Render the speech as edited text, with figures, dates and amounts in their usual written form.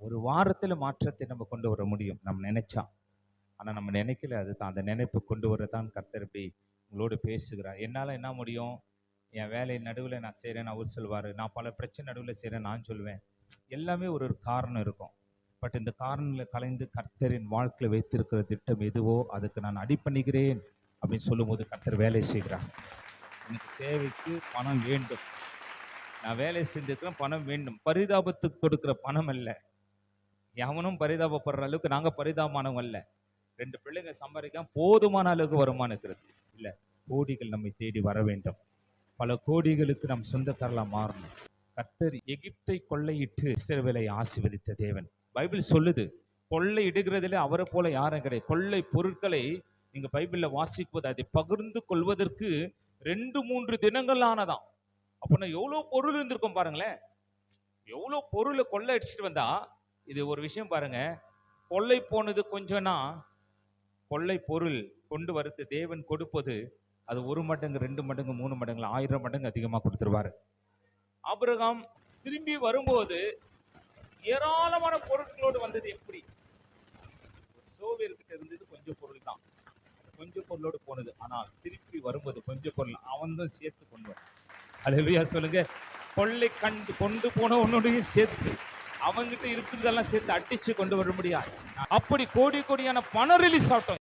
ஒரு வாரத்துல மாற்றத்தை நம்ம கொண்டு வர முடியும் நம்ம நினைச்சா. ஆனா நம்ம நினைக்கல. அதுதான் அந்த நினைப்பு கொண்டு வரதான் கர்த்தர் இப்படி உங்களோடு பேசுகிறார். என்னால என்ன முடியும்? என் வேலை நடுவுல நான் செய்றேன்னு அவர் சொல்வாரு. நான் பல பிரச்சனை நடுவுல செய்றேன் நான் சொல்லுவேன். எல்லாமே ஒரு ஒரு காரணம் இருக்கும். பட் இந்த காரணங்களை கலைந்து கர்த்தரின் வாழ்க்கையில வைத்திருக்கிற திட்டம் எதுவோ அதுக்கு நான் அடிபணிகிறேன் அப்படின்னு சொல்லும்போது கர்த்தர் வேலை செய்கிறார். எனக்கு தேவைக்கு பணம் வேண்டும். நான் வேலை செஞ்சிருக்கிறேன், பணம் வேண்டும். பரிதாபத்துக்கு கொடுக்கிற பணம் அல்ல. எவனும் பரிதாபப்படுற அளவுக்கு நாங்க பரிதாபமானவங்க அல்ல. 2 பிள்ளைங்க சம்பாதிக்காம போதுமான அளவுக்கு வருமானம் இருக்கிறது இல்ல. கோடிகள் நம்மை தேடி வர வேண்டும். பல கோடிகளுக்கு நம் சொந்தக்காரலா மாறணும். கர்த்தர் எகிப்தை கொள்ளையிட்டு இஸ்ரவேலை ஆசீர்வதித்த தேவன். பைபிள் சொல்லுது, கொள்ளை இடுகிறதுல அவரை போல யாரும் கிடையாது. கொள்ளை பொருட்களை நீங்க பைபிள்ல வாசிப்பது அதை பகிர்ந்து கொள்வதற்கு 2-3 தினங்கள் ஆனதாம். அப்படின்னா எவ்வளவு பொருள் இருந்திருக்கும் பாருங்களேன். எவ்வளவு பொருளை கொள்ளை அடிச்சுட்டு வந்தா. இது ஒரு விஷயம் பாருங்க, கொள்ளை போனது கொஞ்சம்னா கொள்ளை பொருள் கொண்டு வரது தேவன் கொடுப்பது அது 1 மடங்கு 2 மடங்கு 3 மடங்கு 1000 மடங்கு அதிகமா கொடுத்துருவாரு. ஆபிரகாம் திரும்பி வரும்போது ஏராளமான பொருட்களோடு வந்தது. எப்படி? சோவியர்கிட்ட இருந்தது கொஞ்சம் பொருள் தான், கொஞ்சம் பொருளோடு போனது. ஆனால் திருப்பி வரும்போது கொஞ்சம் பொருள் அவன் தான் சேர்த்து கொண்டு வர. அல்லேலூயா சொல்லுங்க. கொள்ளை கண்டு கொண்டு போன உன்னோடையும் சேர்த்து அவங்கிட்ட இருக்கிறதெல்லாம் சேர்த்து அடிச்சு கொண்டு வர முடியாது. அப்படி கோடி கோடியான பணம் ரிலீஸ் ஆகட்டும்.